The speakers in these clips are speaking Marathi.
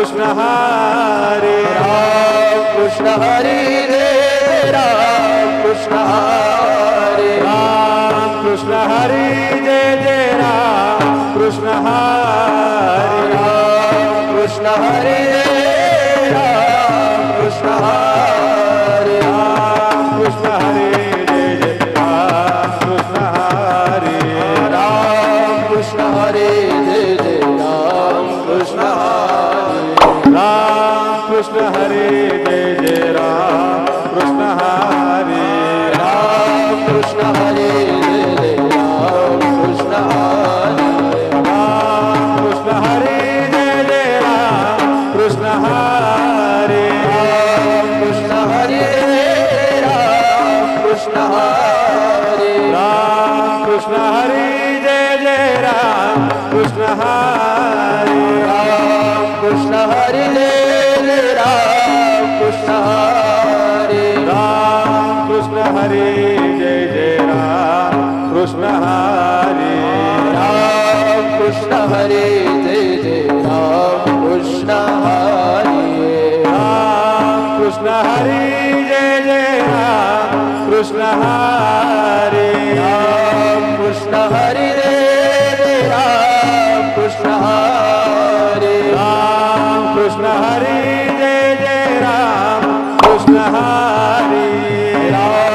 कृष्ण हरे राम कृष्ण हरी रे राम कृष्ण हरे राम कृष्ण हरी जय जय राम कृष्ण हरे राम कृष्ण हरी रे राम कृष्ण हरे राम कृष्ण हरे जय जय राम कृष्ण हरे राम कृष्ण हरे जय जय राम कृष्ण हरे राम कृष्ण हरे जय जय राम कृष्ण हरे राम कृष्ण हरे जय जय राम कृष्ण हरे राम कृष्ण हरे जय जय राम कृष्ण हरे राम कृष्ण हरे राम कृष्ण हरे राम कृष्ण हरे जय जय राम कृष्ण हरे राम कृष्ण हरे जय राम कृष्ण हरे राम कृष्ण हरे जय जय राम कृष्ण हरे राम कृष्ण हरे जय जय राम कृष्ण हरे राम कृष्ण हरे जय जय राम कृष्ण हरे राम कृष्ण हरे जय राम कृष्ण हरे राम कृष्ण हरे जय जय राम कृष्ण हरे राम कृष्ण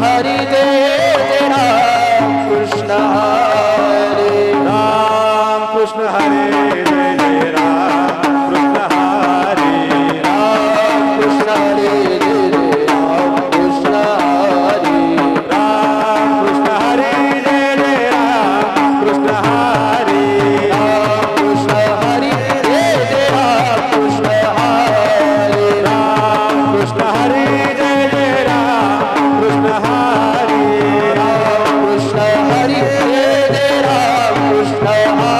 हरे जय जय राम कृष्ण हरे राम कृष्ण हरे जय जय राम कृष्ण हरे राम कृष्ण हरे जय जय राम कृष्ण हरे राम कृष्ण हरे जय जय राम कृष्ण हरे राम कृष्ण हरे जय जय राम कृष्ण हरे राम कृष्ण हरे जय जय राम कृष्ण हरे राम कृष्ण हरे जय जय राम कृष्ण हरे राम कृष्ण हरे जय जय राम कृष्ण हरे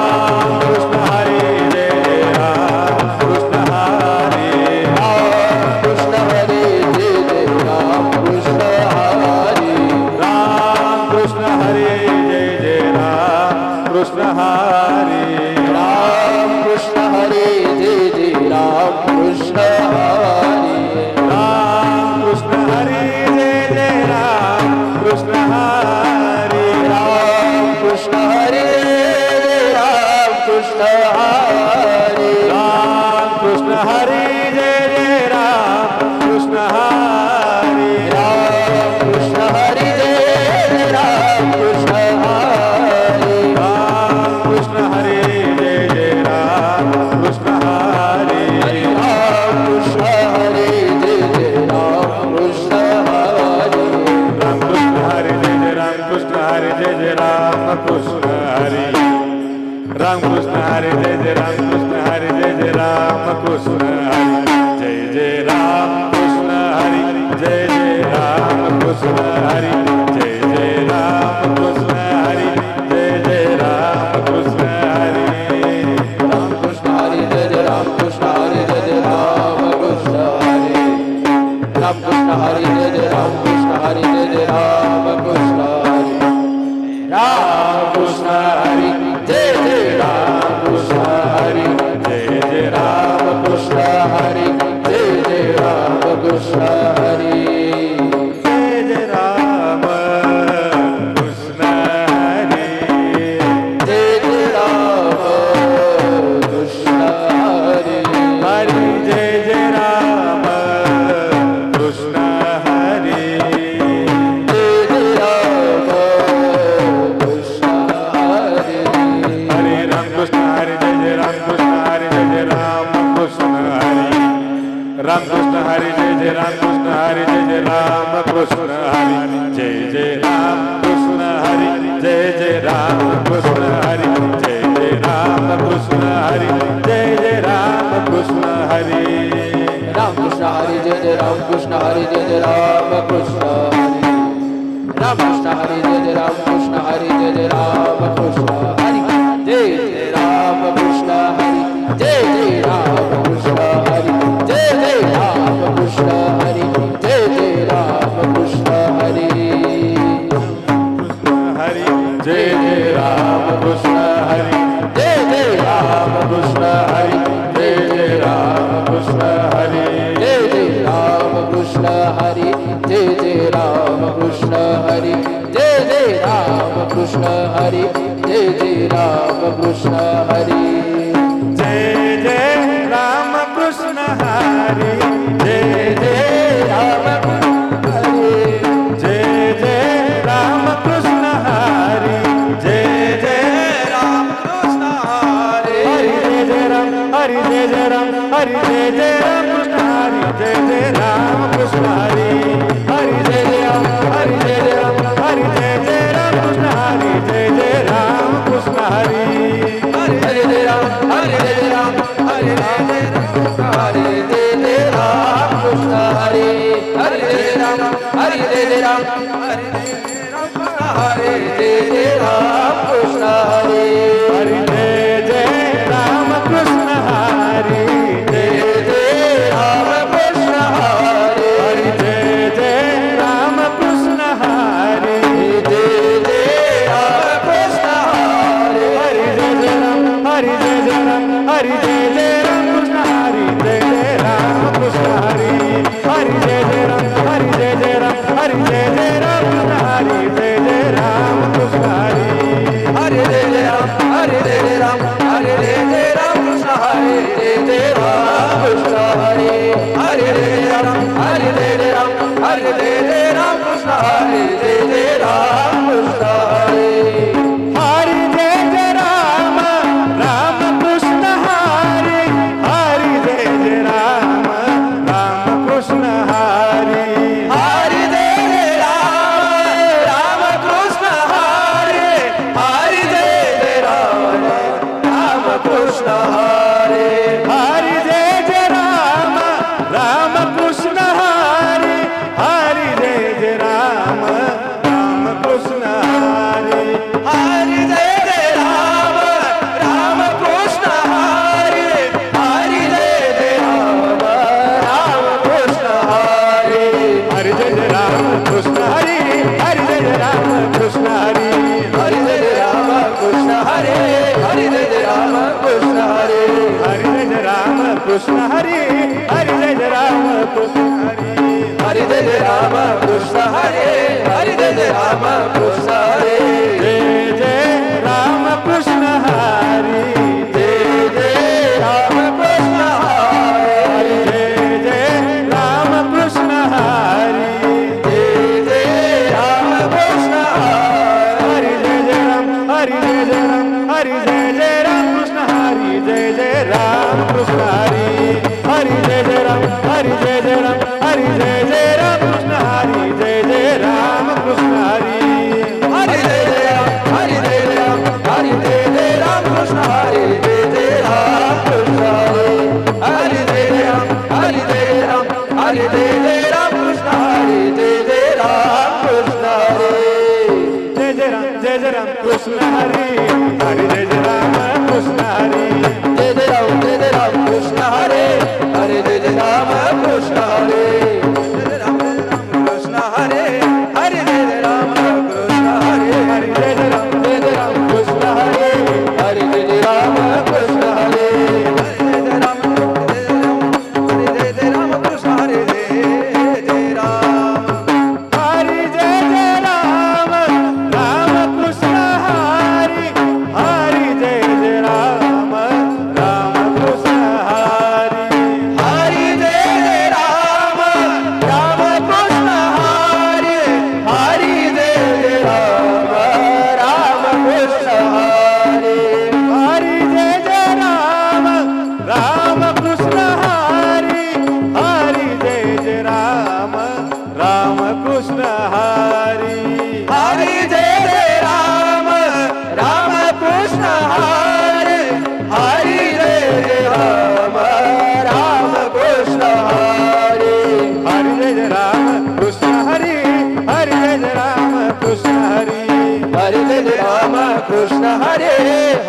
राम कृष्ण हरे जय जय राम कृष्ण हरे राम कृष्ण हरे जय जय राम कृष्ण हरे राम कृष्ण हरे जय जय राम कृष्ण हरे राम कृष्ण हरे जय जय राम कृष्ण हरे राम कृष्ण हरे जय राम कृष्ण हरे राम कृष्ण हरे जय जय राम कृष्ण हरे राम कृष्ण हरे जय जय राम कृष्ण हरे राम कृष्ण हरे जय जय राम कृष्ण हरे राम कृष्ण हरे जय जय राम कृष्ण हरे राम कृष्ण हरे जय जय राम कृष्ण हरे जय जय राम कृष्ण हरे राम कृष्ण हरे जय जय राम कृष्ण हरे जय जय राम कृष्ण हरे जय जय राम कृष्ण हरे जय जय राम कृष्ण हरे जय जय राम कृष्ण हरे जय जय राम कृष्ण हरे राम कृष्ण हरे जय जय राम कृष्ण हरे जय जय राम कृष्ण हरे राम कृष्ण हरे जय जय राम कृष्ण हरे जय जय राम कृष्ण हरे राम कृष्ण हरे जय जय राम कृष्ण हरे जय जय राम कृष्ण हरे जय जय राम कृष्ण हरे जय जय राम कृष्ण हरे जय जय राम कृष्ण हरे हरि जय जय राम कृष्ण हरे जय जय राम कृष्ण हरे हरे राम कृष्ण हरे जय जय राम कृष्ण हरे जय जय राम कृष्ण हरे राम कृष्ण हरे जय जय राम कृष्ण हरे जय जय राम कृष्ण हरे जय जय राम कृष्ण हरे जय जय राम कृष्ण हरे जय जय राम कृष्ण हरे जय जय राम कृष्ण हरे राम कृष्ण हरे जय जय राम कृष्ण हरे जय जय राम कृष्ण हरे राम कृष्ण हरे जय जय राम कृष्ण हरे जय जय राम कृष्ण हरे जय जय राम कृष्ण हरे जय जय राम कृष्ण हरे जय जय राम कृष्ण हरे जय जय राम कृष्ण हरे हरि जय जय राम कृष्ण हरि जय जय राम कृष्ण हरी जय जय राम कृष्ण हरी जय जय राम कृष्ण हरी जय जय राम कृष्ण हरी जय जय राम कृष्ण हरी जय जय राम कृष्ण हरी जय जय राम कृष्ण हरी जय जय राम हरी जय जय राम कृष्ण हरी जय जय राम कृष्ण हरी हरि जय जय राम हरि जय जय राम हरि जय जय राम कृष्ण हरि जय जय राम कृष्ण हरि हरि जय जय राम हरि जय जय राम हरि जय जय राम कृष्ण हरि जय जय राम कृष्ण हरि हरे हरे राम हरे हरे राम हरे हरे हरे जय जय राम कृष्ण हरे हरे जय राम हरे जय राम हरे हरे जय जय राम कृष्ण हरे हरि जय जय राम कृष्ण हरि जय जय राम कृष्ण हरे हरि जय जय राम कृष्ण हरि जय जय राम कृष्ण हरे हरि जय जय राम हरि जय जय राम हरि जय जय राम कृष्ण हरि जय जय राम कृष्ण हरि हरि जय जय राम हरि जय जय राम हरि जय जय राम कृष्ण हरि जय जय राम कृष्ण हरि हरे जय जय राम हरे जय जय राम हरे जय जय राम कृष्ण हरे जय जय राम कृष्ण हरे हरे जय जय राम हरे जय जय राम हरे जय जय राम कृष्ण हरे जय जय राम कृष्ण हरे हरि जय जय राम राम कृष्ण हरि हरि जय जय राम राम कृष्ण हरि हरे जय जय राम कृष्ण हरे हरे जय जय राम कृष्ण हरे हरि जय जय राम राम कृष्ण हरि हरि जय जय राम राम कृष्ण हरि हरे जय जय राम कृष्ण हरे हरे जय जय राम कृष्ण हरे हरि जय जय राम कृष्ण हरि हरि जय जय राम कृष्ण हरि हरे जय जय राम कृष्ण हरे हरे जय जय राम कृष्ण हरे हरि जय जय राम कृष्ण हरि हरि जय जय राम कृष्ण हरि हरे जय जय राम कृष्ण हरे हरे जय जय राम कृष्ण हरे जय जय राम कृष्ण हरि जय जय राम कृष्ण हरे जय जय राम कृष्ण हरि जय जय राम कृष्ण हरे हरि जय जय राम हरि जय जय राम हरि जय जय राम कृष्ण हरि जय जय राम कृष्ण हरि हरि जय जय राम हरि जय जय राम हरि जय जय राम कृष्ण हरि जय जय राम कृष्ण हरि हरे जय जय राम हरे जय जय राम हरे जय जय राम कृष्ण हरे जय जय राम कृष्ण हरे हरे जय जय राम हरे जय जय राम हरे जय जय राम कृष्ण हरे जय जय राम कृष्ण हरे जय जय राम कृष्ण हरि हरि जय जय राम कृष्ण हरि जय जय राम कृष्ण हरे हरे जय जय राम कृष्ण हरे जय जय राम कृष्ण हरे हरे जय जय राम कृष्ण हरे हरि जय जय राम कृष्ण हरि हरे जय जय राम कृष्ण हरे हरे जय जय राम हरे जय जय राम कृष्ण हरे जय जय राम हरि जय जय राम राम कृष्ण हरि हरि जय जय राम राम कृष्ण हरि हरे जय जय राम कृष्ण हरे हरे जय जय राम कृष्ण हरे हरि जय जय राम राम कृष्ण हरि हरि जय जय राम राम कृष्ण हरि हरे जय जय राम कृष्ण हरे हरे जय जय राम कृष्ण हरे हरि जय जय राम कृष्ण हरि हरि जय जय राम कृष्ण हरि हरे जय जय राम कृष्ण हरे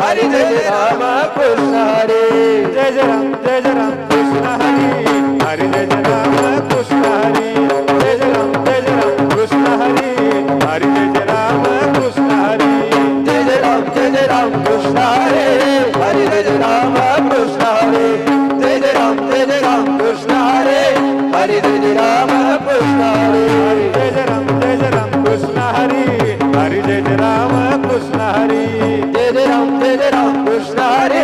हरे जय जय राम कृष्ण हरे जय जय राम कृष्ण हरि हरि जय जय राम कृष्ण हरि जय जय राम कृष्ण हरि हरि जय जय राम कृष्ण हरि जय जय राम कृष्ण हरे हरे जय जय राम कृष्ण हरे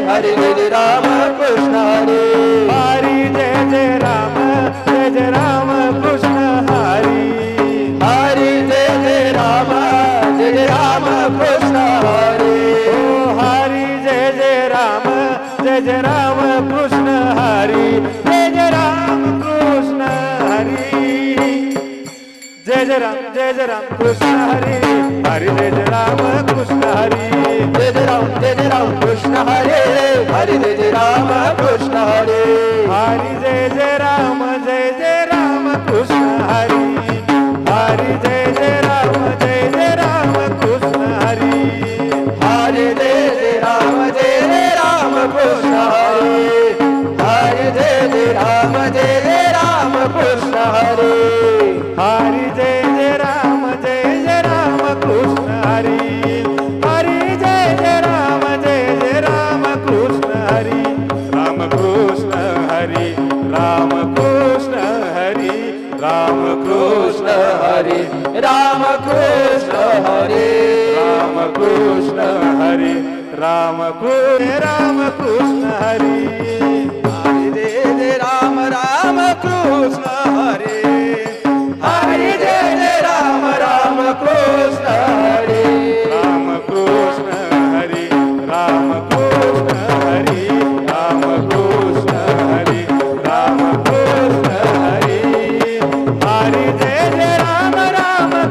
हरे जय जय राम कृष्ण हरे हरी जय जय राम कृष्ण हरी हरे जय जय राम कृष्ण हरे ओ हरी जय जय राम कृष्ण हरी जय जय राम कृष्ण हरी जय जय राम कृष्ण हरी हरी जय जय राम कृष्ण हरी जय जय राम कृष्ण हरे हरे जय जय राम कृष्ण हरे हरी जय जय राम कृष्ण हरी हरी जय जय राम कृष्ण हरी हरे जय जय राम कृष्ण हरे हरे जय जय राम कृष्ण हरे हरी जय जय राम कृष्ण हरी हरी जय जय राम कृष्ण हरी राम कृष्ण हरी राम कृष्ण हरी राम कृष्ण हरे राम कृष्ण हरे राम कृष्ण हरी राम कृष्ण हरी हरे जय राम कृष्ण हरे हरे जय जय राम कृष्ण हरे राम कृष्ण हरी राम कृष्ण हरी राम कृष्ण हरी राम कृष्ण हरी हरी जय जय राम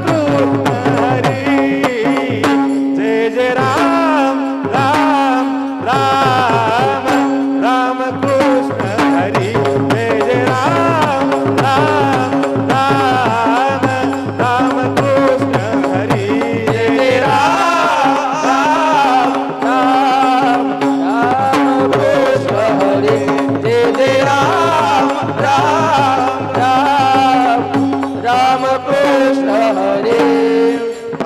कृष्ण हरी जय जय राम कृष्ण हरी जय जय राम कृष्ण हरी जय जय राम कृष्ण हरे जय जय राम कृष्ण हरे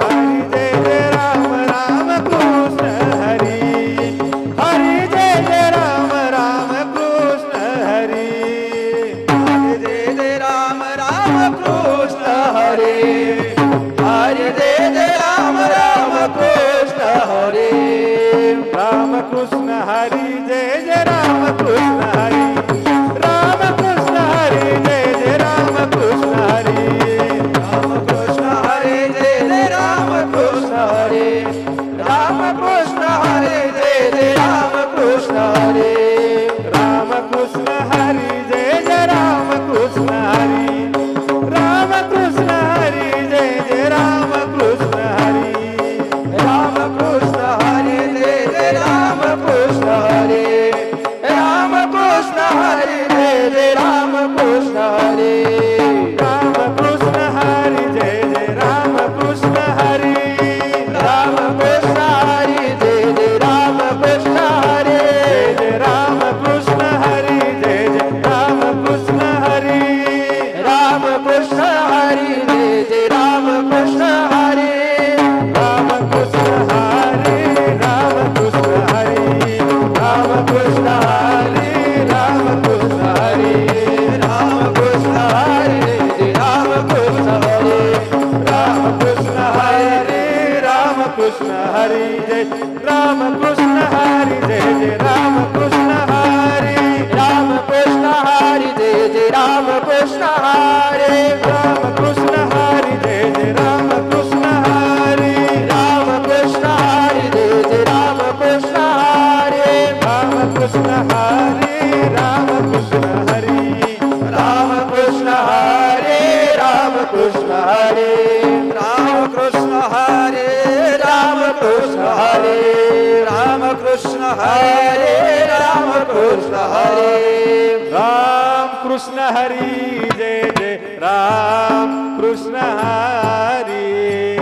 हरी जय जय राम कृष्ण हरी हरी जय जय राम कृष्ण हरी हरे जय जय राम कृष्ण हरे हरे जय जय राम कृष्ण हरे राम कृष्ण हरी जय जय राम कृष्ण हरी राम कृष्ण हरी जय जय राम कृष्ण हरी राम कृष्ण हरे जय जय राम कृष्ण हरे राम कृष्ण हरे जय जय राम कृष्ण हरे राम कृष्ण हरी जय जय राम कृष्ण हरी राम कृष्ण हरी जय जय राम कृष्ण हरी राम कृष्ण हरे जय जय राम कृष्ण हरे राम कृष्ण हरे जय जय राम कृष्ण हरे राम कृष्ण हरी जय जय राम कृष्ण हरी राम कृष्ण हरे जय जय राम कृष्ण हरे जय जय राम कृष्ण हरी जय जय राम कृष्ण हरी राम कृष्ण हरे जय जय राम कृष्ण हरे राम कृष्ण हरी राम कृष्ण हरी राम कृष्ण हरी राम कृष्ण हरी राम कृष्ण हरे जय राम कृष्ण हरे राम कृष्ण हरी राम कृष्ण हरी जय राम कृष्ण हरी जय जय राम कृष्ण हरी राम कृष्ण हरे जय जय राम कृष्ण हरे राम कृष्ण हरी जय जय राम कृष्ण हरी राम कृष्ण हरे जय जय राम कृष्ण हरे राम कृष्ण हरी राम कृष्ण हरी राम कृष्ण हरे राम कृष्ण हरे राम कृष्ण हरे राम कृष्ण हरे राम कृष्ण हरे राम कृष्ण हरे राम कृष्ण हरी जय जय राम कृष्ण हरी